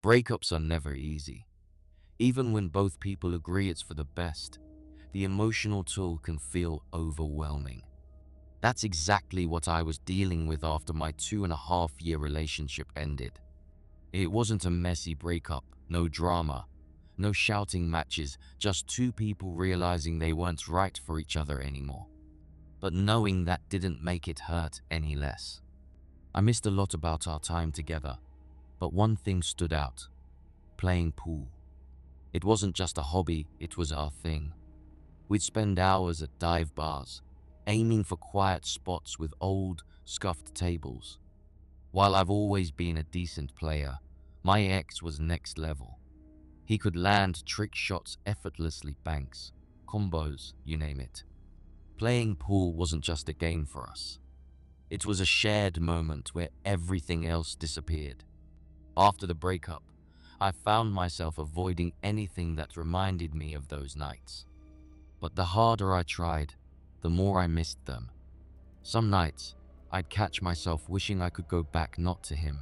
Breakups are never easy. Even when both people agree it's for the best, the emotional toll can feel overwhelming. That's exactly what I was dealing with after my 2.5-year relationship ended. It wasn't a messy breakup, no drama, no shouting matches, just two people realizing they weren't right for each other anymore. But knowing that didn't make it hurt any less. I missed a lot about our time together, but one thing stood out: playing pool. It wasn't just a hobby, it was our thing. We'd spend hours at dive bars, aiming for quiet spots with old, scuffed tables. While I've always been a decent player, my ex was next level. He could land trick shots effortlessly, banks, combos, you name it. Playing pool wasn't just a game for us. It was a shared moment where everything else disappeared. After the breakup, I found myself avoiding anything that reminded me of those nights. But the harder I tried, the more I missed them. Some nights, I'd catch myself wishing I could go back not to him,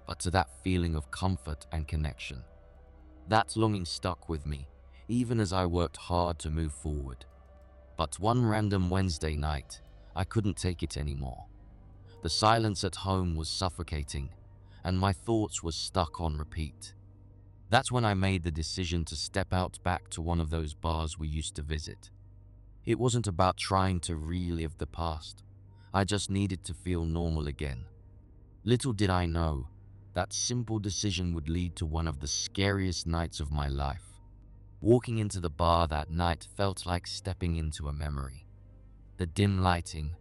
but to that feeling of comfort and connection. That longing stuck with me, even as I worked hard to move forward. But one random Wednesday night, I couldn't take it anymore. The silence at home was suffocating, and my thoughts were stuck on repeat. That's when I made the decision to step out back to one of those bars we used to visit. It wasn't about trying to relive the past. I just needed to feel normal again. Little did I know, that simple decision would lead to one of the scariest nights of my life. Walking into the bar that night felt like stepping into a memory. The dim lighting,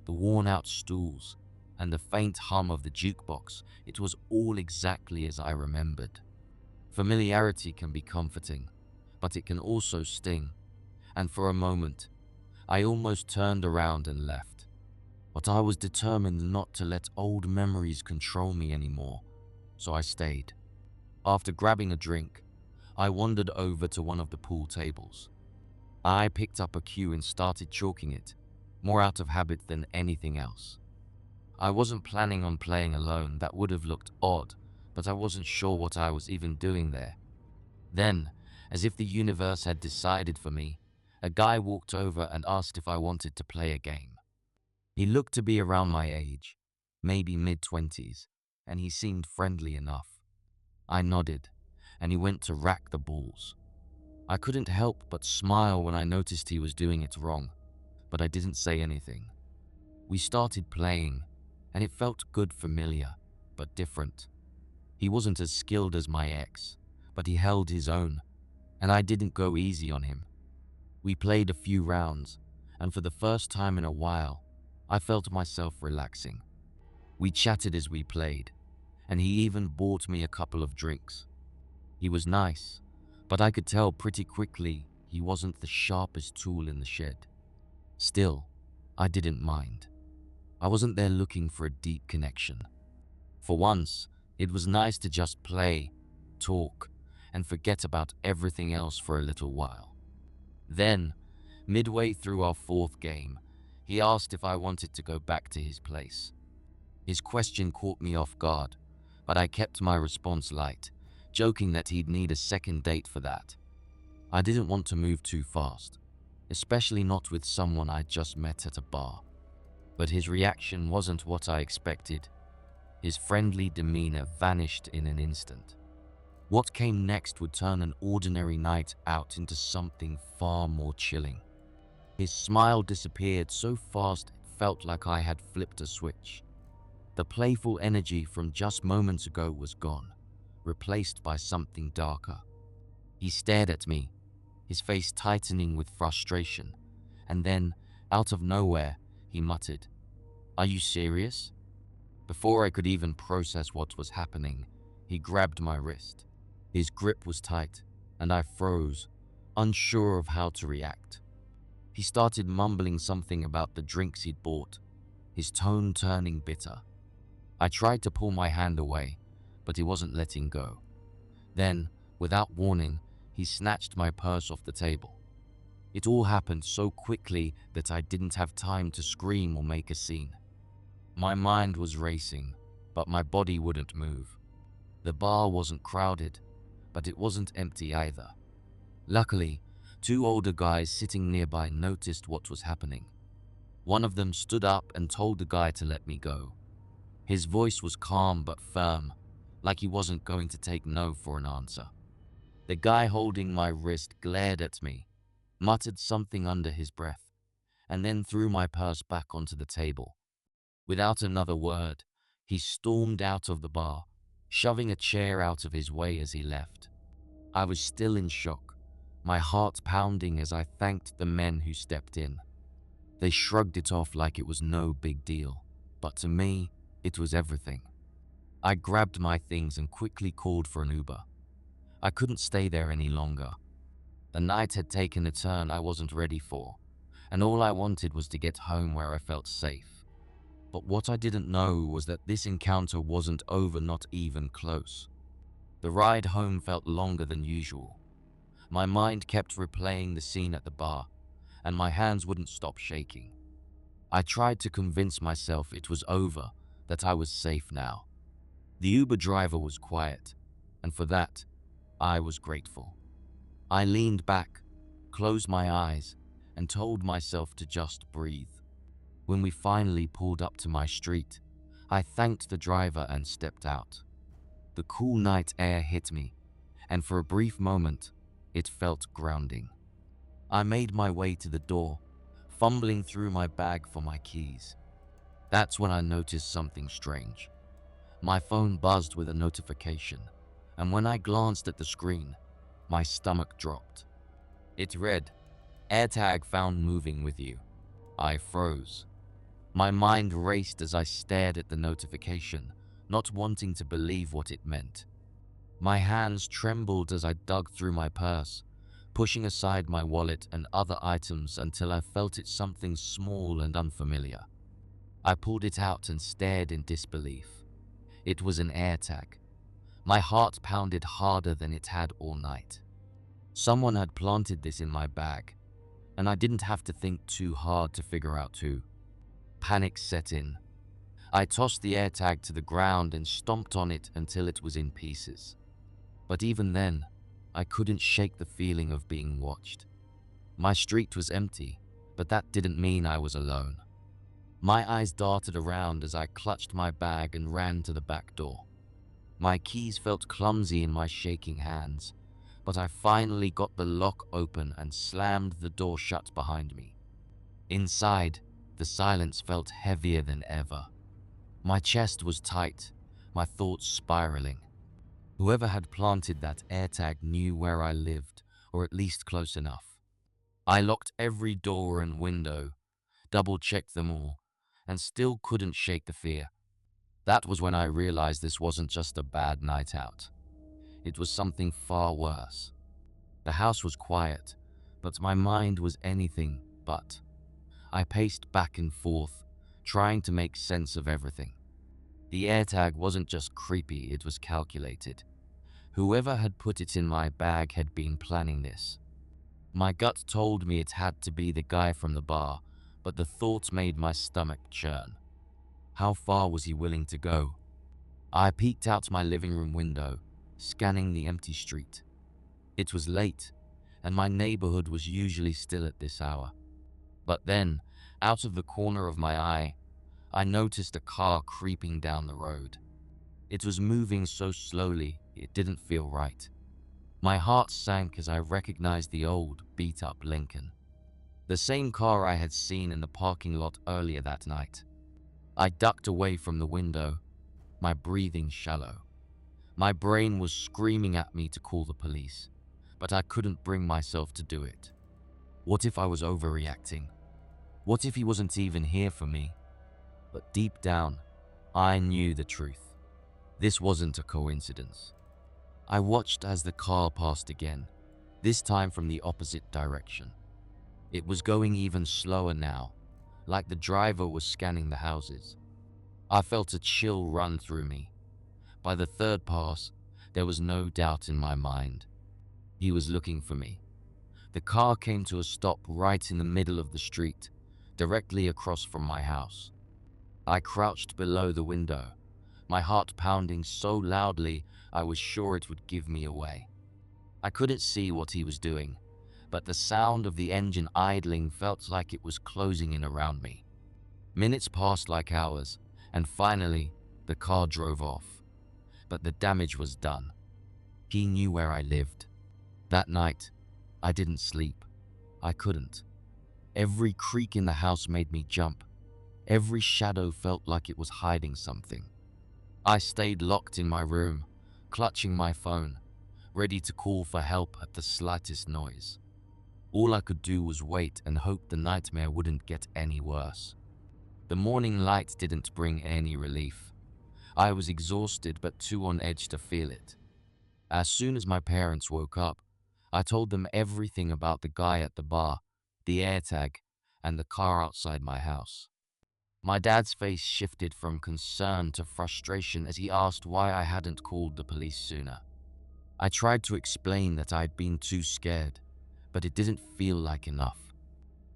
the worn-out stools, and the faint hum of the jukebox, it was all exactly as I remembered. Familiarity can be comforting, but it can also sting, and for a moment, I almost turned around and left. But I was determined not to let old memories control me anymore, so I stayed. After grabbing a drink, I wandered over to one of the pool tables. I picked up a cue and started chalking it, more out of habit than anything else. I wasn't planning on playing alone, that would have looked odd, but I wasn't sure what I was even doing there. Then, as if the universe had decided for me, a guy walked over and asked if I wanted to play a game. He looked to be around my age, maybe mid-20s, and he seemed friendly enough. I nodded, and he went to rack the balls. I couldn't help but smile when I noticed he was doing it wrong, but I didn't say anything. We started playing, and it felt good, familiar, but different. He wasn't as skilled as my ex, but he held his own, and I didn't go easy on him. We played a few rounds, and for the first time in a while, I felt myself relaxing. We chatted as we played, and he even bought me a couple of drinks. He was nice, but I could tell pretty quickly he wasn't the sharpest tool in the shed. Still, I didn't mind. I wasn't there looking for a deep connection. For once, it was nice to just play, talk, and forget about everything else for a little while. Then, midway through our fourth game, he asked if I wanted to go back to his place. His question caught me off guard, but I kept my response light, joking that he'd need a second date for that. I didn't want to move too fast, especially not with someone I'd just met at a bar. But his reaction wasn't what I expected. His friendly demeanor vanished in an instant. What came next would turn an ordinary night out into something far more chilling. His smile disappeared so fast it felt like I had flipped a switch. The playful energy from just moments ago was gone, replaced by something darker. He stared at me, his face tightening with frustration, and then, out of nowhere, he muttered, "Are you serious?" Before I could even process what was happening, he grabbed my wrist. His grip was tight, and I froze, unsure of how to react. He started mumbling something about the drinks he'd bought, his tone turning bitter. I tried to pull my hand away, but he wasn't letting go. Then, without warning, he snatched my purse off the table. It all happened so quickly that I didn't have time to scream or make a scene. My mind was racing, but my body wouldn't move. The bar wasn't crowded, but it wasn't empty either. Luckily, two older guys sitting nearby noticed what was happening. One of them stood up and told the guy to let me go. His voice was calm but firm, like he wasn't going to take no for an answer. The guy holding my wrist glared at me, muttered something under his breath, and then threw my purse back onto the table. Without another word, he stormed out of the bar, shoving a chair out of his way as he left. I was still in shock, my heart pounding as I thanked the men who stepped in. They shrugged it off like it was no big deal, but to me, it was everything. I grabbed my things and quickly called for an Uber. I couldn't stay there any longer. The night had taken a turn I wasn't ready for, and all I wanted was to get home where I felt safe. But what I didn't know was that this encounter wasn't over, not even close. The ride home felt longer than usual. My mind kept replaying the scene at the bar, and my hands wouldn't stop shaking. I tried to convince myself it was over, that I was safe now. The Uber driver was quiet, and for that, I was grateful. I leaned back, closed my eyes, and told myself to just breathe. When we finally pulled up to my street, I thanked the driver and stepped out. The cool night air hit me, and for a brief moment, it felt grounding. I made my way to the door, fumbling through my bag for my keys. That's when I noticed something strange. My phone buzzed with a notification, and when I glanced at the screen, my stomach dropped. It read, "AirTag found moving with you." I froze. My mind raced as I stared at the notification, not wanting to believe what it meant. My hands trembled as I dug through my purse, pushing aside my wallet and other items until I felt it something small and unfamiliar. I pulled it out and stared in disbelief. It was an AirTag. My heart pounded harder than it had all night. Someone had planted this in my bag, and I didn't have to think too hard to figure out who. Panic set in. I tossed the AirTag to the ground and stomped on it until it was in pieces. But even then, I couldn't shake the feeling of being watched. My street was empty, but that didn't mean I was alone. My eyes darted around as I clutched my bag and ran to the back door. My keys felt clumsy in my shaking hands, but I finally got the lock open and slammed the door shut behind me. Inside, the silence felt heavier than ever. My chest was tight, my thoughts spiraling. Whoever had planted that AirTag knew where I lived, or at least close enough. I locked every door and window, double-checked them all, and still couldn't shake the fear. That was when I realized this wasn't just a bad night out. It was something far worse. The house was quiet, but my mind was anything but. I paced back and forth, trying to make sense of everything. The AirTag wasn't just creepy, it was calculated. Whoever had put it in my bag had been planning this. My gut told me it had to be the guy from the bar, but the thought made my stomach churn. How far was he willing to go? I peeked out my living room window, scanning the empty street. It was late, and my neighborhood was usually still at this hour. But then, out of the corner of my eye, I noticed a car creeping down the road. It was moving so slowly, it didn't feel right. My heart sank as I recognized the old, beat-up Lincoln. The same car I had seen in the parking lot earlier that night. I ducked away from the window, my breathing shallow. My brain was screaming at me to call the police, but I couldn't bring myself to do it. What if I was overreacting? What if he wasn't even here for me? But deep down, I knew the truth. This wasn't a coincidence. I watched as the car passed again, this time from the opposite direction. It was going even slower now, like the driver was scanning the houses. I felt a chill run through me. By the third pass, there was no doubt in my mind. He was looking for me. The car came to a stop right in the middle of the street, directly across from my house. I crouched below the window, my heart pounding so loudly I was sure it would give me away. I couldn't see what he was doing, but the sound of the engine idling felt like it was closing in around me. Minutes passed like hours, and finally, the car drove off. But the damage was done. He knew where I lived. That night, I didn't sleep. I couldn't. Every creak in the house made me jump. Every shadow felt like it was hiding something. I stayed locked in my room, clutching my phone, ready to call for help at the slightest noise. All I could do was wait and hope the nightmare wouldn't get any worse. The morning light didn't bring any relief. I was exhausted but too on edge to feel it. As soon as my parents woke up, I told them everything about the guy at the bar, the AirTag, and the car outside my house. My dad's face shifted from concern to frustration as he asked why I hadn't called the police sooner. I tried to explain that I'd been too scared, but it didn't feel like enough.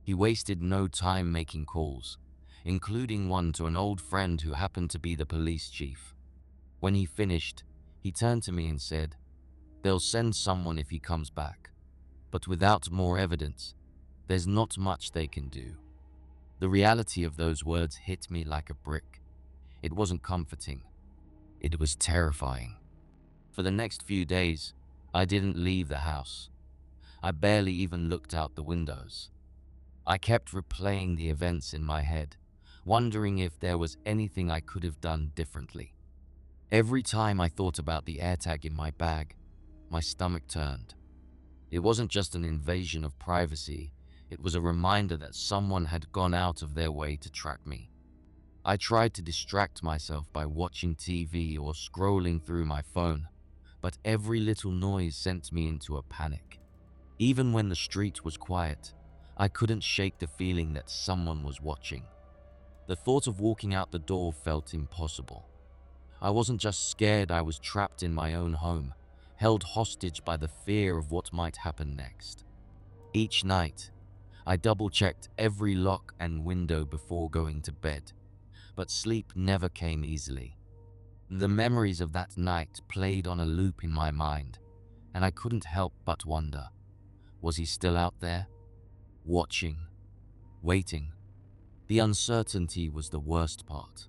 He wasted no time making calls, including one to an old friend who happened to be the police chief. When he finished, he turned to me and said, "They'll send someone if he comes back, but without more evidence, there's not much they can do." The reality of those words hit me like a brick. It wasn't comforting. It was terrifying. For the next few days, I didn't leave the house. I barely even looked out the windows. I kept replaying the events in my head, wondering if there was anything I could have done differently. Every time I thought about the AirTag in my bag, my stomach turned. It wasn't just an invasion of privacy, it was a reminder that someone had gone out of their way to track me. I tried to distract myself by watching TV or scrolling through my phone, but every little noise sent me into a panic. Even when the street was quiet, I couldn't shake the feeling that someone was watching. The thought of walking out the door felt impossible. I wasn't just scared, I was trapped in my own home, held hostage by the fear of what might happen next. Each night, I double-checked every lock and window before going to bed, but sleep never came easily. The memories of that night played on a loop in my mind, and I couldn't help but wonder, was he still out there? Watching? Waiting? The uncertainty was the worst part.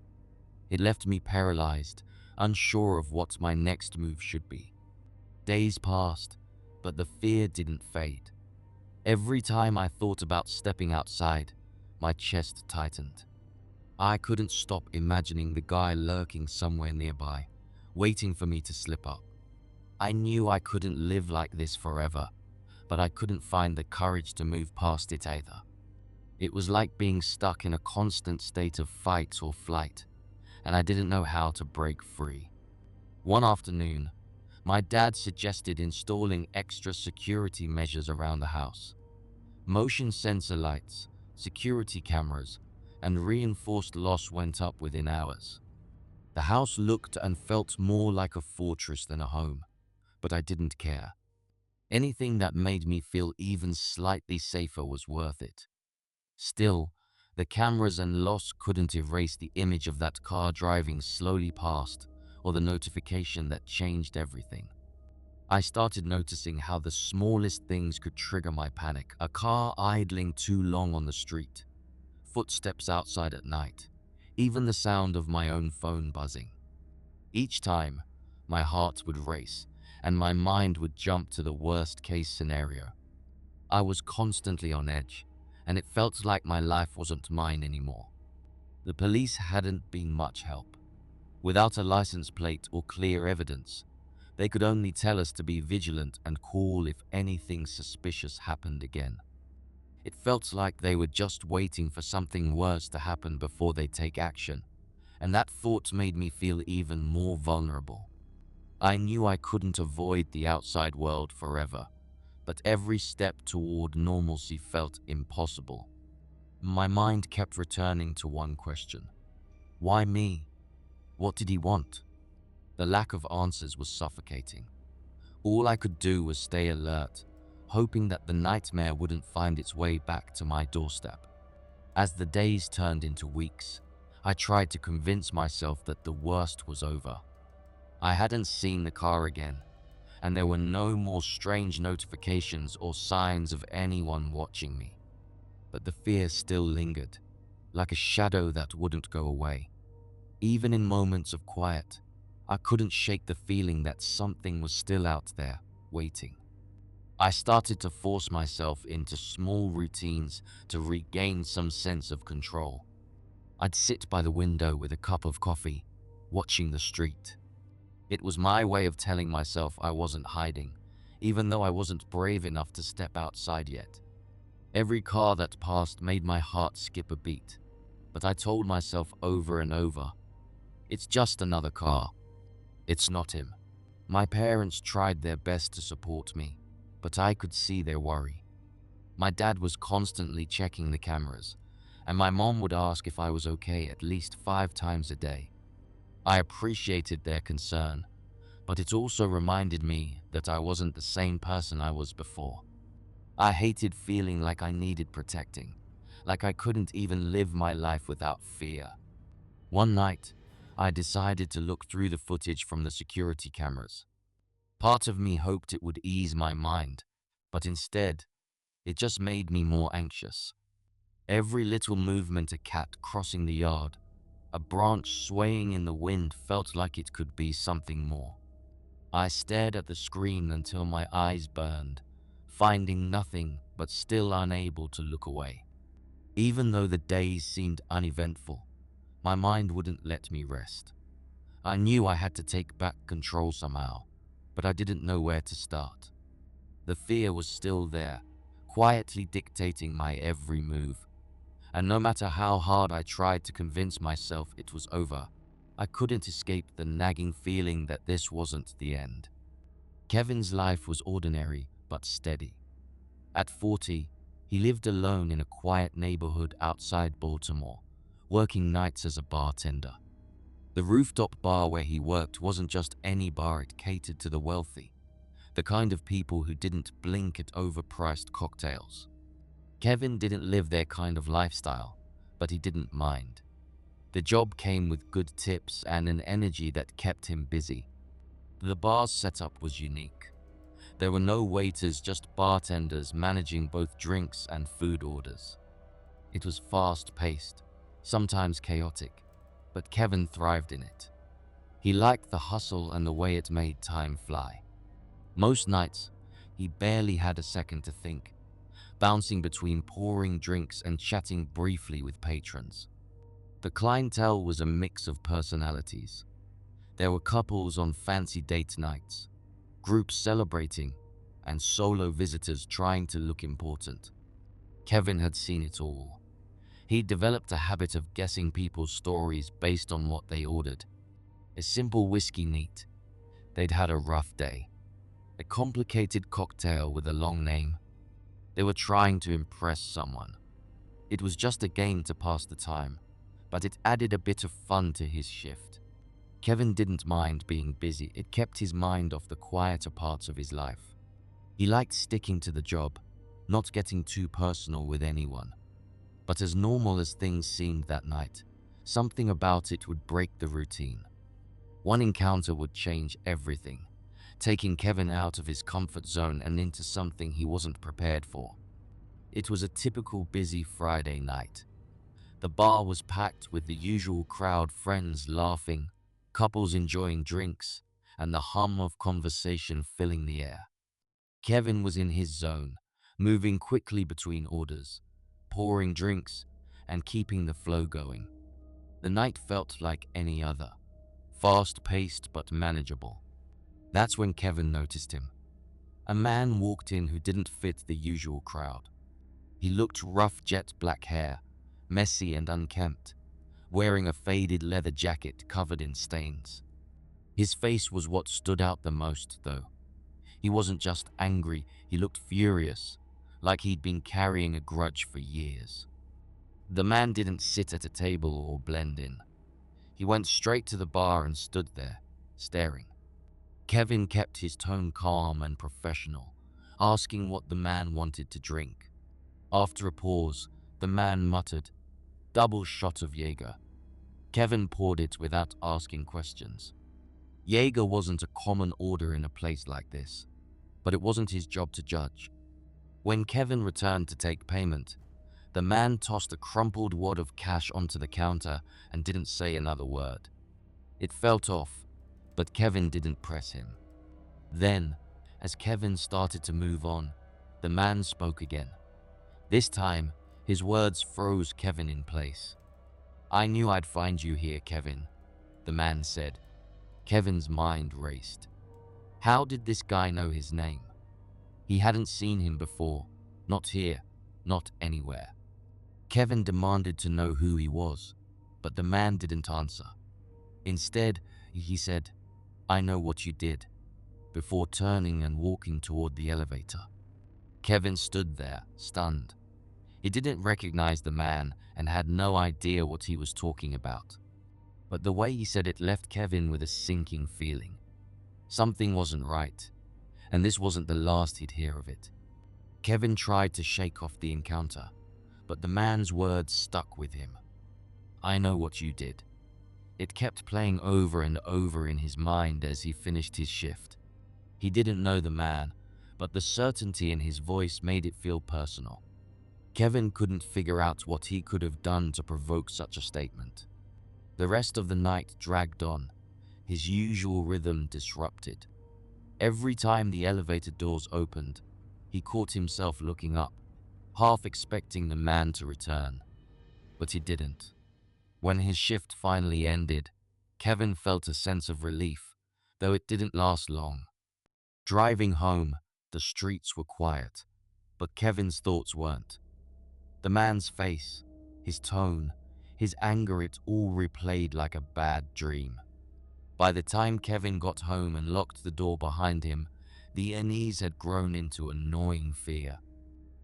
It left me paralyzed, unsure of what my next move should be. Days passed, but the fear didn't fade. Every time I thought about stepping outside, my chest tightened. I couldn't stop imagining the guy lurking somewhere nearby, waiting for me to slip up. I knew I couldn't live like this forever, but I couldn't find the courage to move past it either. It was like being stuck in a constant state of fight or flight, and I didn't know how to break free. One afternoon, my dad suggested installing extra security measures around the house. Motion sensor lights, security cameras, and reinforced locks went up within hours. The house looked and felt more like a fortress than a home, but I didn't care. Anything that made me feel even slightly safer was worth it. Still, the cameras and locks couldn't erase the image of that car driving slowly past, or the notification that changed everything. I started noticing how the smallest things could trigger my panic. A car idling too long on the street, footsteps outside at night, even the sound of my own phone buzzing. Each time, my heart would race, and my mind would jump to the worst-case scenario. I was constantly on edge, and it felt like my life wasn't mine anymore. The police hadn't been much help. Without a license plate or clear evidence, they could only tell us to be vigilant and call if anything suspicious happened again. It felt like they were just waiting for something worse to happen before they take action, and that thought made me feel even more vulnerable. I knew I couldn't avoid the outside world forever, but every step toward normalcy felt impossible. My mind kept returning to one question. Why me? What did he want? The lack of answers was suffocating. All I could do was stay alert, hoping that the nightmare wouldn't find its way back to my doorstep. As the days turned into weeks, I tried to convince myself that the worst was over. I hadn't seen the car again, and there were no more strange notifications or signs of anyone watching me. But the fear still lingered, like a shadow that wouldn't go away. Even in moments of quiet, I couldn't shake the feeling that something was still out there, waiting. I started to force myself into small routines to regain some sense of control. I'd sit by the window with a cup of coffee, watching the street. It was my way of telling myself I wasn't hiding, even though I wasn't brave enough to step outside yet. Every car that passed made my heart skip a beat, but I told myself over and over, it's just another car. It's not him. My parents tried their best to support me, but I could see their worry. My dad was constantly checking the cameras, and my mom would ask if I was okay at least 5 times a day. I appreciated their concern, but it also reminded me that I wasn't the same person I was before. I hated feeling like I needed protecting, like I couldn't even live my life without fear. One night, I decided to look through the footage from the security cameras. Part of me hoped it would ease my mind, but instead, it just made me more anxious. Every little movement, a cat crossing the yard, a branch swaying in the wind, felt like it could be something more. I stared at the screen until my eyes burned, finding nothing but still unable to look away. Even though the days seemed uneventful, my mind wouldn't let me rest. I knew I had to take back control somehow, but I didn't know where to start. The fear was still there, quietly dictating my every move, and no matter how hard I tried to convince myself it was over, I couldn't escape the nagging feeling that this wasn't the end. Kevin's life was ordinary but steady. At 40, he lived alone in a quiet neighborhood outside Baltimore, working nights as a bartender. The rooftop bar where he worked wasn't just any bar, it catered to the wealthy, the kind of people who didn't blink at overpriced cocktails. Kevin didn't live their kind of lifestyle, but he didn't mind. The job came with good tips and an energy that kept him busy. The bar's setup was unique. There were no waiters, just bartenders managing both drinks and food orders. It was fast-paced, sometimes chaotic, but Kevin thrived in it. He liked the hustle and the way it made time fly. Most nights, he barely had a second to think, bouncing between pouring drinks and chatting briefly with patrons. The clientele was a mix of personalities. There were couples on fancy date nights, groups celebrating, and solo visitors trying to look important. Kevin had seen it all. He developed a habit of guessing people's stories based on what they ordered. A simple whiskey neat, they'd had a rough day. A complicated cocktail with a long name, they were trying to impress someone. It was just a game to pass the time, but it added a bit of fun to his shift. Kevin didn't mind being busy, it kept his mind off the quieter parts of his life. He liked sticking to the job, not getting too personal with anyone. But as normal as things seemed that night, something about it would break the routine. One encounter would change everything, taking Kevin out of his comfort zone and into something he wasn't prepared for. It was a typical busy Friday night. The bar was packed with the usual crowd, friends laughing, couples enjoying drinks, and the hum of conversation filling the air. Kevin was in his zone, moving quickly between orders, pouring drinks, and keeping the flow going. The night felt like any other, fast-paced but manageable. That's when Kevin noticed him. A man walked in who didn't fit the usual crowd. He looked rough, jet black hair, messy and unkempt, wearing a faded leather jacket covered in stains. His face was what stood out the most, though. He wasn't just angry, he looked furious, like he'd been carrying a grudge for years. The man didn't sit at a table or blend in. He went straight to the bar and stood there, staring. Kevin kept his tone calm and professional, asking what the man wanted to drink. After a pause, the man muttered, "Double shot of Jaeger." Kevin poured it without asking questions. Jaeger wasn't a common order in a place like this, but it wasn't his job to judge. When Kevin returned to take payment, the man tossed a crumpled wad of cash onto the counter and didn't say another word. It felt off, but Kevin didn't press him. Then, as Kevin started to move on, the man spoke again. This time, his words froze Kevin in place. "I knew I'd find you here, Kevin," the man said. Kevin's mind raced. How did this guy know his name? He hadn't seen him before, not here, not anywhere. Kevin demanded to know who he was, but the man didn't answer. Instead, he said, "I know what you did," before turning and walking toward the elevator. Kevin stood there, stunned. He didn't recognize the man and had no idea what he was talking about. But the way he said it left Kevin with a sinking feeling. Something wasn't right, and this wasn't the last he'd hear of it. Kevin tried to shake off the encounter, but the man's words stuck with him. "I know what you did." It kept playing over and over in his mind as he finished his shift. He didn't know the man, but the certainty in his voice made it feel personal. Kevin couldn't figure out what he could have done to provoke such a statement. The rest of the night dragged on, his usual rhythm disrupted. Every time the elevator doors opened, he caught himself looking up, half expecting the man to return. But he didn't. When his shift finally ended, Kevin felt a sense of relief, though it didn't last long. Driving home, the streets were quiet, but Kevin's thoughts weren't. The man's face, his tone, his anger, it all replayed like a bad dream. By the time Kevin got home and locked the door behind him, the unease had grown into annoying fear.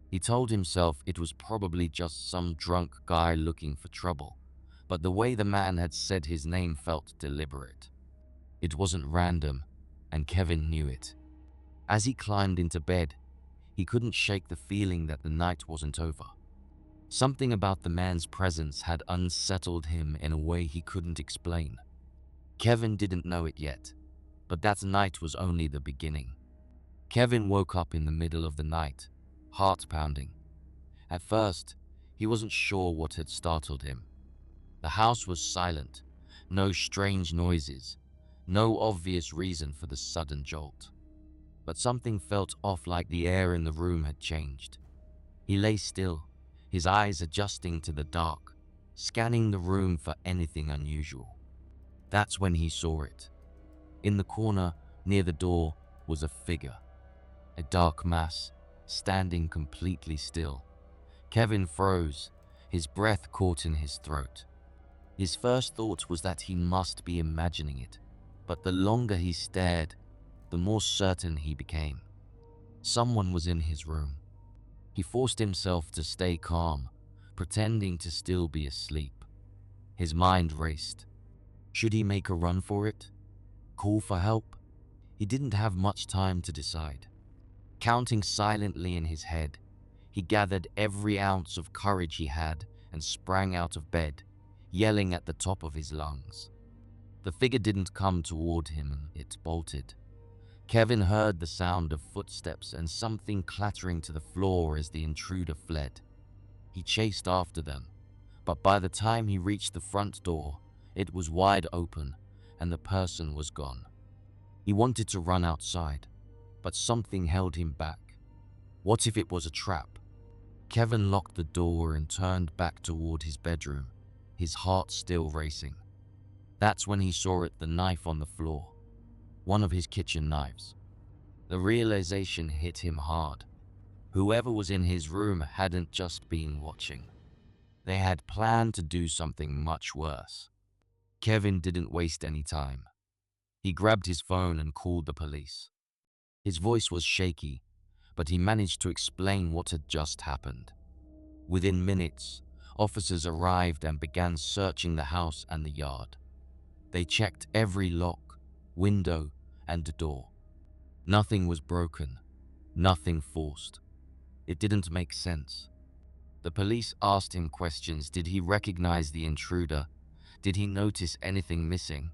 He told himself it was probably just some drunk guy looking for trouble, but the way the man had said his name felt deliberate. It wasn't random, and Kevin knew it. As he climbed into bed, he couldn't shake the feeling that the night wasn't over. Something about the man's presence had unsettled him in a way he couldn't explain. Kevin didn't know it yet, but that night was only the beginning. Kevin woke up in the middle of the night, heart pounding. At first, he wasn't sure what had startled him. The house was silent, no strange noises, no obvious reason for the sudden jolt. But something felt off, like the air in the room had changed. He lay still, his eyes adjusting to the dark, scanning the room for anything unusual. That's when he saw it. In the corner, near the door, was a figure. A dark mass, standing completely still. Kevin froze, his breath caught in his throat. His first thought was that he must be imagining it, but the longer he stared, the more certain he became. Someone was in his room. He forced himself to stay calm, pretending to still be asleep. His mind raced. Should he make a run for it? Call for help? He didn't have much time to decide. Counting silently in his head, he gathered every ounce of courage he had and sprang out of bed, yelling at the top of his lungs. The figure didn't come toward him, it bolted. Kevin heard the sound of footsteps and something clattering to the floor as the intruder fled. He chased after them, but by the time he reached the front door, it was wide open and the person was gone. He wanted to run outside, but something held him back. What if it was a trap? Kevin locked the door and turned back toward his bedroom, his heart still racing. That's when he saw it, the knife on the floor. One of his kitchen knives. The realization hit him hard. Whoever was in his room hadn't just been watching. They had planned to do something much worse. Kevin didn't waste any time. He grabbed his phone and called the police. His voice was shaky, but he managed to explain what had just happened. Within minutes, officers arrived and began searching the house and the yard. They checked every lock, window, and door. Nothing was broken, nothing forced. It didn't make sense. The police asked him questions. Did he recognize the intruder? Did he notice anything missing?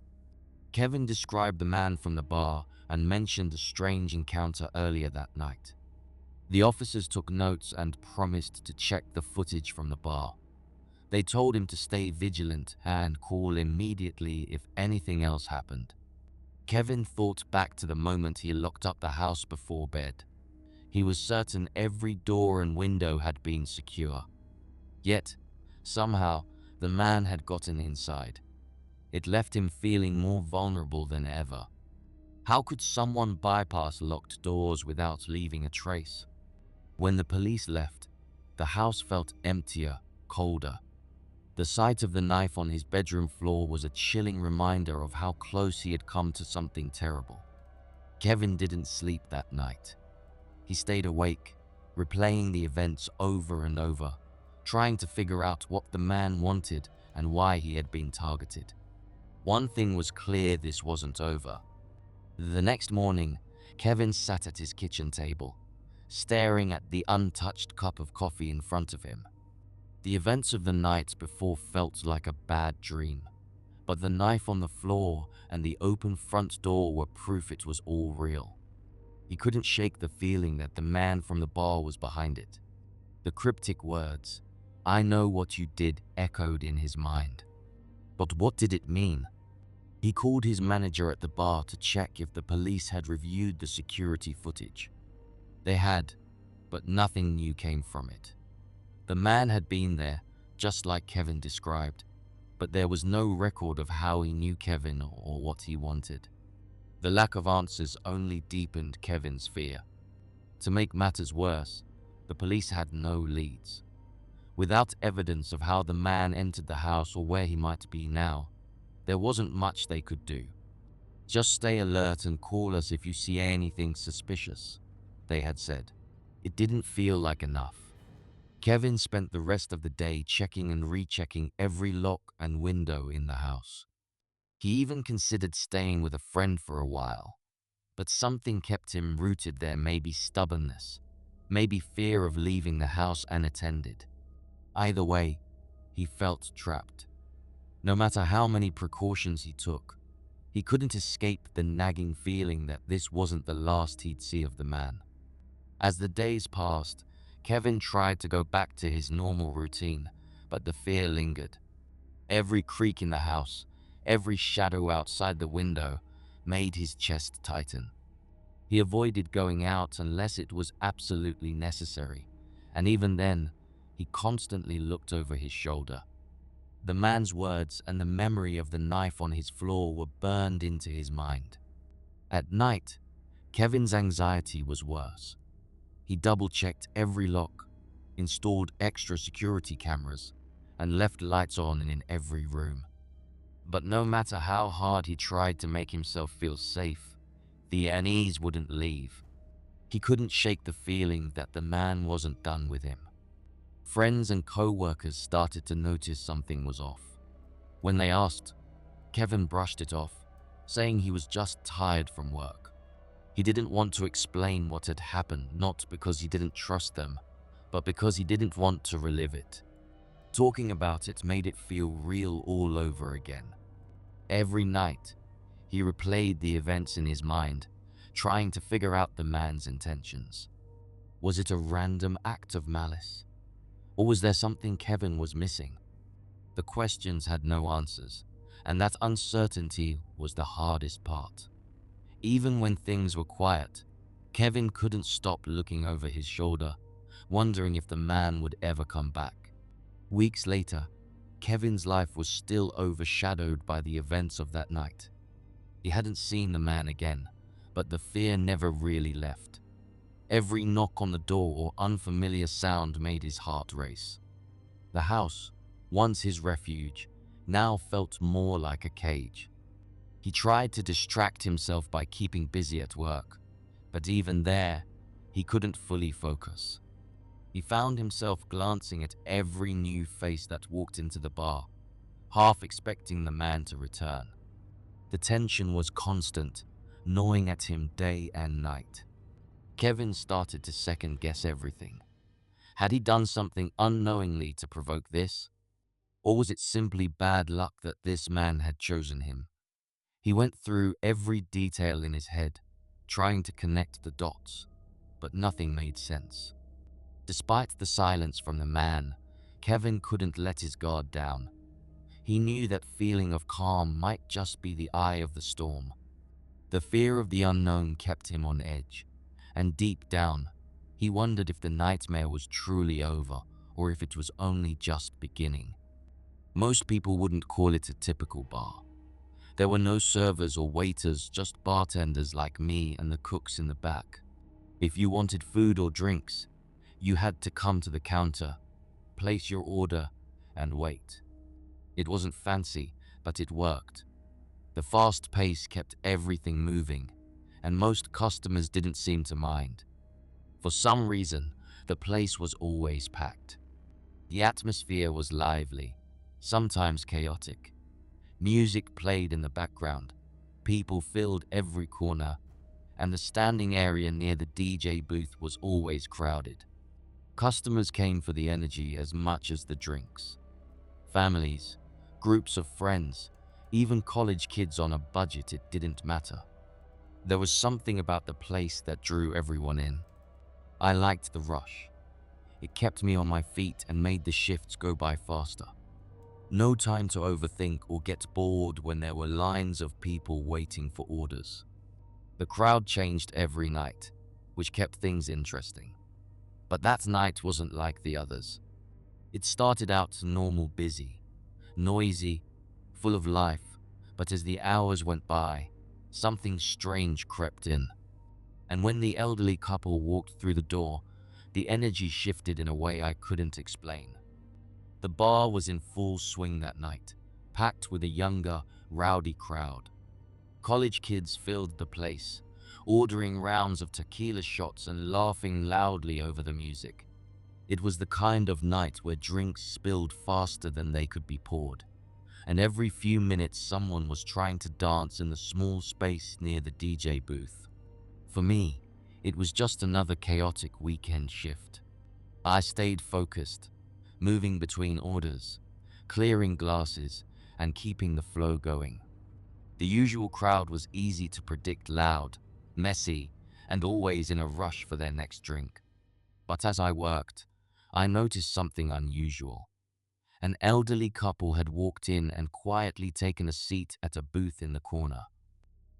Kevin described the man from the bar and mentioned a strange encounter earlier that night. The officers took notes and promised to check the footage from the bar. They told him to stay vigilant and call immediately if anything else happened. Kevin thought back to the moment he locked up the house before bed. He was certain every door and window had been secure. Yet, somehow, the man had gotten inside. It left him feeling more vulnerable than ever. How could someone bypass locked doors without leaving a trace? When the police left, the house felt emptier, colder. The sight of the knife on his bedroom floor was a chilling reminder of how close he had come to something terrible. Kevin didn't sleep that night. He stayed awake, replaying the events over and over, trying to figure out what the man wanted and why he had been targeted. One thing was clear: this wasn't over. The next morning, Kevin sat at his kitchen table, staring at the untouched cup of coffee in front of him. The events of the night before felt like a bad dream, but the knife on the floor and the open front door were proof it was all real. He couldn't shake the feeling that the man from the bar was behind it. The cryptic words, "I know what you did," echoed in his mind. But what did it mean? He called his manager at the bar to check if the police had reviewed the security footage. They had, but nothing new came from it. The man had been there, just like Kevin described, but there was no record of how he knew Kevin or what he wanted. The lack of answers only deepened Kevin's fear. To make matters worse, the police had no leads. Without evidence of how the man entered the house or where he might be now, there wasn't much they could do. "Just stay alert and call us if you see anything suspicious," they had said. It didn't feel like enough. Kevin spent the rest of the day checking and rechecking every lock and window in the house. He even considered staying with a friend for a while, but something kept him rooted there. Maybe stubbornness, maybe fear of leaving the house unattended. Either way, he felt trapped. No matter how many precautions he took, he couldn't escape the nagging feeling that this wasn't the last he'd see of the man. As the days passed, Kevin tried to go back to his normal routine, but the fear lingered. Every creak in the house, every shadow outside the window, made his chest tighten. He avoided going out unless it was absolutely necessary, and even then, he constantly looked over his shoulder. The man's words and the memory of the knife on his floor were burned into his mind. At night, Kevin's anxiety was worse. He double-checked every lock, installed extra security cameras, and left lights on in every room. But no matter how hard he tried to make himself feel safe, the unease wouldn't leave. He couldn't shake the feeling that the man wasn't done with him. Friends and co-workers started to notice something was off. When they asked, Kevin brushed it off, saying he was just tired from work. He didn't want to explain what had happened, not because he didn't trust them, but because he didn't want to relive it. Talking about it made it feel real all over again. Every night, he replayed the events in his mind, trying to figure out the man's intentions. Was it a random act of malice? Or was there something Kevin was missing? The questions had no answers, and that uncertainty was the hardest part. Even when things were quiet, Kevin couldn't stop looking over his shoulder, wondering if the man would ever come back. Weeks later, Kevin's life was still overshadowed by the events of that night. He hadn't seen the man again, but the fear never really left. Every knock on the door or unfamiliar sound made his heart race. The house, once his refuge, now felt more like a cage. He tried to distract himself by keeping busy at work, but even there, he couldn't fully focus. He found himself glancing at every new face that walked into the bar, half expecting the man to return. The tension was constant, gnawing at him day and night. Kevin started to second-guess everything. Had he done something unknowingly to provoke this? Or was it simply bad luck that this man had chosen him? He went through every detail in his head, trying to connect the dots, but nothing made sense. Despite the silence from the man, Kevin couldn't let his guard down. He knew that feeling of calm might just be the eye of the storm. The fear of the unknown kept him on edge, and deep down, he wondered if the nightmare was truly over or if it was only just beginning. Most people wouldn't call it a typical bar. There were no servers or waiters, just bartenders like me and the cooks in the back. If you wanted food or drinks, you had to come to the counter, place your order, and wait. It wasn't fancy, but it worked. The fast pace kept everything moving, and most customers didn't seem to mind. For some reason, the place was always packed. The atmosphere was lively, sometimes chaotic. Music played in the background, people filled every corner, and the standing area near the DJ booth was always crowded. Customers came for the energy as much as the drinks. Families, groups of friends, even college kids on a budget, it didn't matter. There was something about the place that drew everyone in. I liked the rush. It kept me on my feet and made the shifts go by faster. No time to overthink or get bored when there were lines of people waiting for orders. The crowd changed every night, which kept things interesting. But that night wasn't like the others. It started out normal, busy, noisy, full of life, but as the hours went by, something strange crept in. And when the elderly couple walked through the door, the energy shifted in a way I couldn't explain. The bar was in full swing that night, packed with a younger, rowdy crowd. College kids filled the place, ordering rounds of tequila shots and laughing loudly over the music. It was the kind of night where drinks spilled faster than they could be poured, and every few minutes someone was trying to dance in the small space near the DJ booth. For me, it was just another chaotic weekend shift. I stayed focused, moving between orders, clearing glasses, and keeping the flow going. The usual crowd was easy to predict: loud, messy, and always in a rush for their next drink. But as I worked, I noticed something unusual. An elderly couple had walked in and quietly taken a seat at a booth in the corner.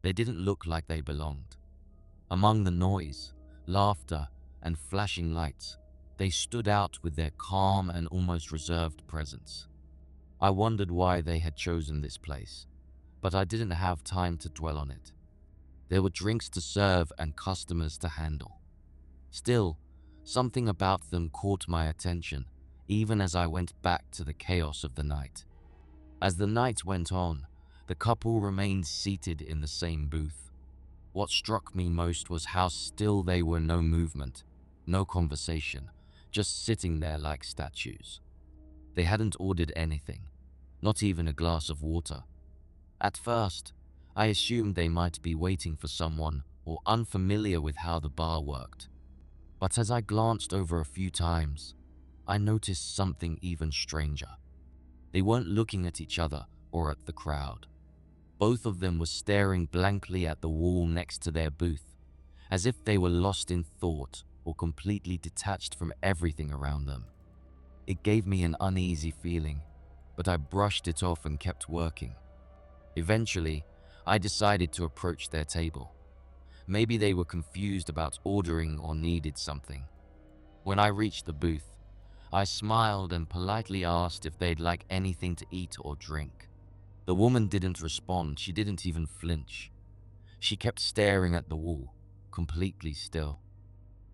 They didn't look like they belonged. Among the noise, laughter, and flashing lights, they stood out with their calm and almost reserved presence. I wondered why they had chosen this place, but I didn't have time to dwell on it. There were drinks to serve and customers to handle. Still, something about them caught my attention, even as I went back to the chaos of the night. As the night went on, the couple remained seated in the same booth. What struck me most was how still they were: no movement, no conversation, just sitting there like statues. They hadn't ordered anything, not even a glass of water. At first, I assumed they might be waiting for someone or unfamiliar with how the bar worked. But as I glanced over a few times, I noticed something even stranger. They weren't looking at each other or at the crowd. Both of them were staring blankly at the wall next to their booth, as if they were lost in thought or completely detached from everything around them. It gave me an uneasy feeling, but I brushed it off and kept working. Eventually, I decided to approach their table. Maybe they were confused about ordering or needed something. When I reached the booth, I smiled and politely asked if they'd like anything to eat or drink. The woman didn't respond. She didn't even flinch. She kept staring at the wall, completely still.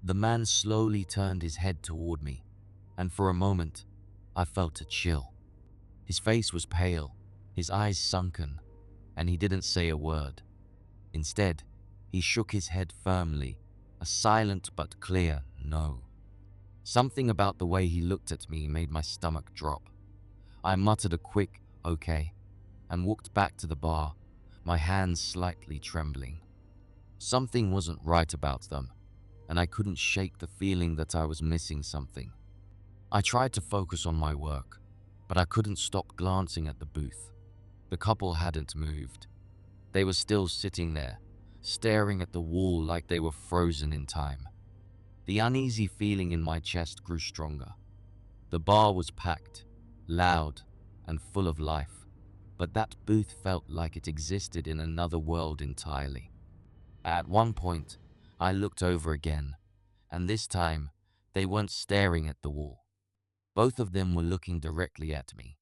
The man slowly turned his head toward me, and for a moment, I felt a chill. His face was pale, his eyes sunken, and he didn't say a word. Instead, he shook his head firmly, a silent but clear no. Something about the way he looked at me made my stomach drop. I muttered a quick "okay" and walked back to the bar, my hands slightly trembling. Something wasn't right about them, and I couldn't shake the feeling that I was missing something. I tried to focus on my work, but I couldn't stop glancing at the booth. The couple hadn't moved. They were still sitting there, staring at the wall like they were frozen in time. The uneasy feeling in my chest grew stronger. The bar was packed, loud, and full of life, but that booth felt like it existed in another world entirely. At one point, I looked over again, and this time, they weren't staring at the wall. Both of them were looking directly at me.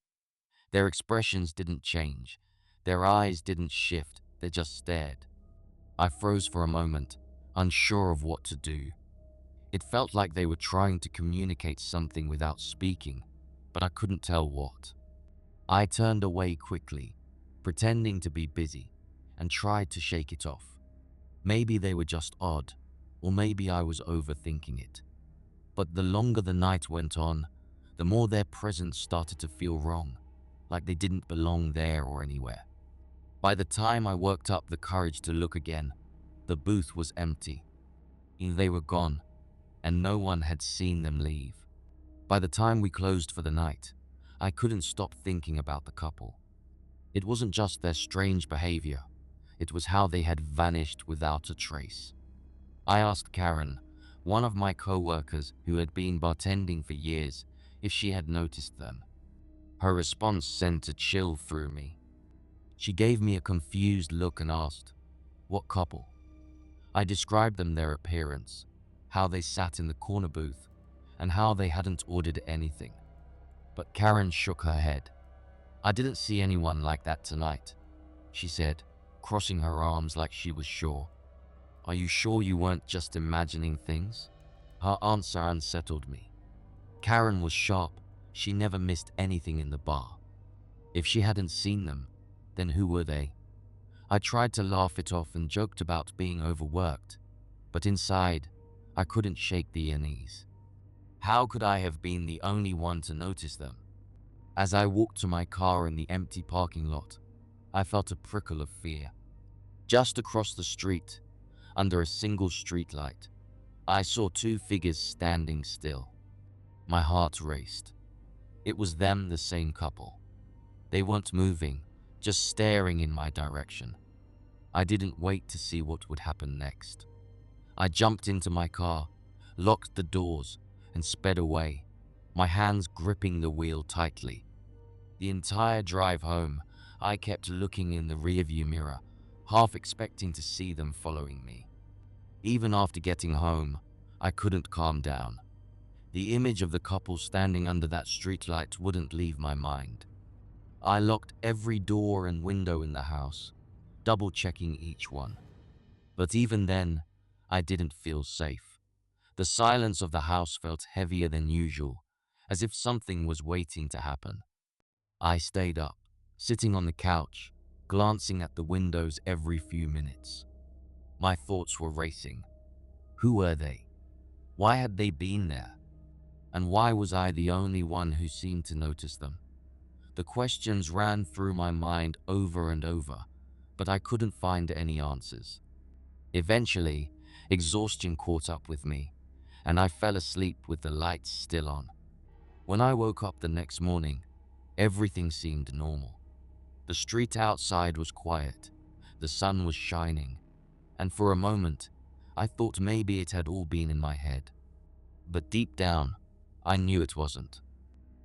Their expressions didn't change. Their eyes didn't shift. They just stared. I froze for a moment, unsure of what to do. It felt like they were trying to communicate something without speaking, but I couldn't tell what. I turned away quickly, pretending to be busy, and tried to shake it off. Maybe they were just odd, or maybe I was overthinking it. But the longer the night went on, the more their presence started to feel wrong, like they didn't belong there or anywhere. By the time I worked up the courage to look again, the booth was empty. They were gone, and no one had seen them leave. By the time we closed for the night, I couldn't stop thinking about the couple. It wasn't just their strange behavior, it was how they had vanished without a trace. I asked Karen, one of my co-workers who had been bartending for years, if she had noticed them. Her response sent a chill through me. She gave me a confused look and asked, "What couple?" I described them their appearance, how they sat in the corner booth, and how they hadn't ordered anything. But Karen shook her head. "I didn't see anyone like that tonight," she said, crossing her arms like she was sure. "Are you sure you weren't just imagining things?" Her answer unsettled me. Karen was sharp. She never missed anything in the bar. If she hadn't seen them, then who were they? I tried to laugh it off and joked about being overworked, but inside, I couldn't shake the unease. How could I have been the only one to notice them? As I walked to my car in the empty parking lot, I felt a prickle of fear. Just across the street, under a single streetlight, I saw two figures standing still. My heart raced. It was them, the same couple. They weren't moving, just staring in my direction. I didn't wait to see what would happen next. I jumped into my car, locked the doors, and sped away, my hands gripping the wheel tightly. The entire drive home, I kept looking in the rearview mirror, half expecting to see them following me. Even after getting home, I couldn't calm down. The image of the couple standing under that streetlight wouldn't leave my mind. I locked every door and window in the house, double-checking each one. But even then, I didn't feel safe. The silence of the house felt heavier than usual, as if something was waiting to happen. I stayed up, sitting on the couch, glancing at the windows every few minutes. My thoughts were racing. Who were they? Why had they been there? And why was I the only one who seemed to notice them? The questions ran through my mind over and over, but I couldn't find any answers. Eventually, exhaustion caught up with me, and I fell asleep with the lights still on. When I woke up the next morning, everything seemed normal. The street outside was quiet, the sun was shining, and for a moment, I thought maybe it had all been in my head. But deep down, I knew it wasn't.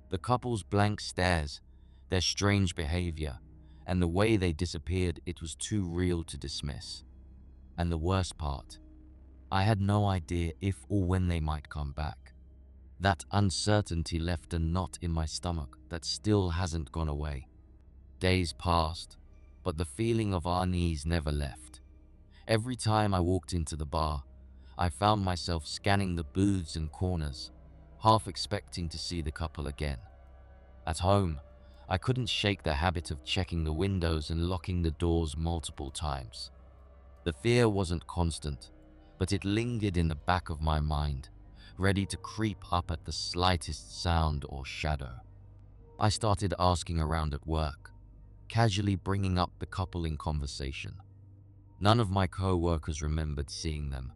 The couple's blank stares, their strange behavior, and the way they disappeared, it was too real to dismiss. And the worst part, I had no idea if or when they might come back. That uncertainty left a knot in my stomach that still hasn't gone away. Days passed, but the feeling of unease never left. Every time I walked into the bar, I found myself scanning the booths and corners, half expecting to see the couple again. At home, I couldn't shake the habit of checking the windows and locking the doors multiple times. The fear wasn't constant, but it lingered in the back of my mind, ready to creep up at the slightest sound or shadow. I started asking around at work, casually bringing up the couple in conversation. None of my co-workers remembered seeing them.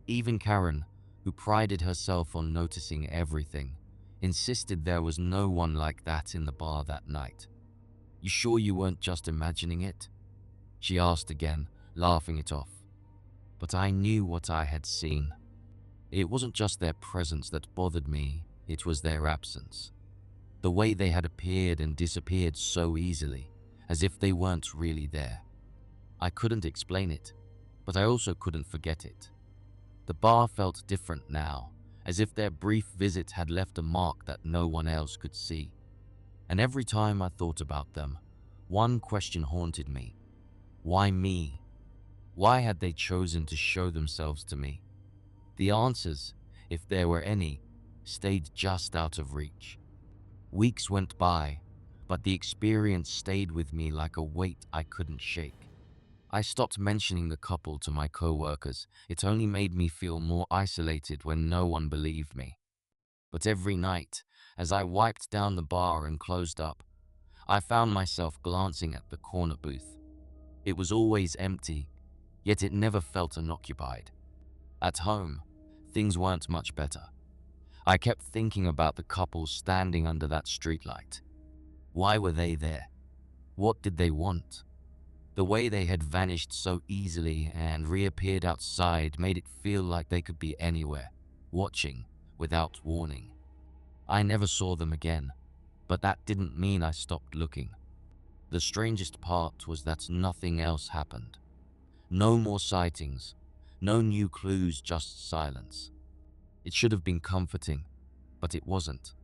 Even Karen, who prided herself on noticing everything, insisted there was no one like that in the bar that night. "You sure you weren't just imagining it?" she asked again, laughing it off. But I knew what I had seen. It wasn't just their presence that bothered me, it was their absence. The way they had appeared and disappeared so easily, as if they weren't really there. I couldn't explain it, but I also couldn't forget it. The bar felt different now, as if their brief visit had left a mark that no one else could see. And every time I thought about them, one question haunted me. Why me? Why had they chosen to show themselves to me? The answers, if there were any, stayed just out of reach. Weeks went by, but the experience stayed with me like a weight I couldn't shake. I stopped mentioning the couple to my co-workers. It only made me feel more isolated when no one believed me. But every night, as I wiped down the bar and closed up, I found myself glancing at the corner booth. It was always empty, yet it never felt unoccupied. At home, things weren't much better. I kept thinking about the couple standing under that streetlight. Why were they there? What did they want? The way they had vanished so easily and reappeared outside made it feel like they could be anywhere, watching without warning. I never saw them again, but that didn't mean I stopped looking. The strangest part was that nothing else happened. No more sightings, no new clues, just silence. It should have been comforting, but it wasn't.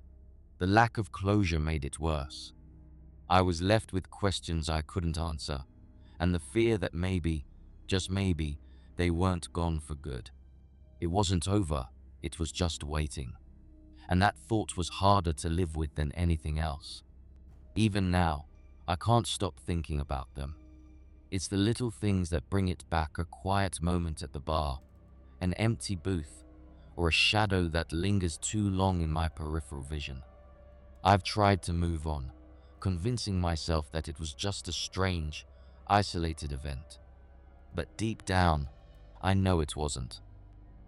The lack of closure made it worse. I was left with questions I couldn't answer, and the fear that maybe, just maybe, they weren't gone for good. It wasn't over, it was just waiting. And that thought was harder to live with than anything else. Even now, I can't stop thinking about them. It's the little things that bring it back: a quiet moment at the bar, an empty booth, or a shadow that lingers too long in my peripheral vision. I've tried to move on, convincing myself that it was just a strange, isolated event. But deep down, I know it wasn't.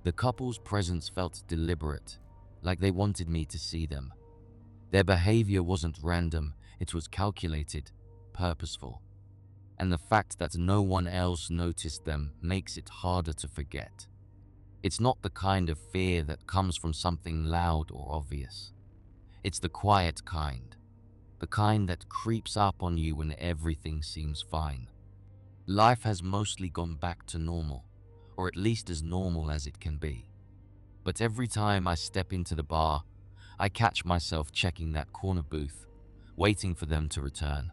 The couple's presence felt deliberate, like they wanted me to see them. Their behavior wasn't random, it was calculated, purposeful. And the fact that no one else noticed them makes it harder to forget. It's not the kind of fear that comes from something loud or obvious. It's the quiet kind, the kind that creeps up on you when everything seems fine. Life has mostly gone back to normal, or at least as normal as it can be. But every time I step into the bar, I catch myself checking that corner booth, waiting for them to return.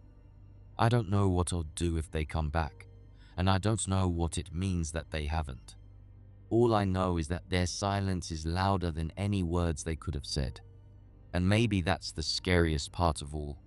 I don't know what I'll do if they come back, and I don't know what it means that they haven't. All I know is that their silence is louder than any words they could have said. And maybe that's the scariest part of all.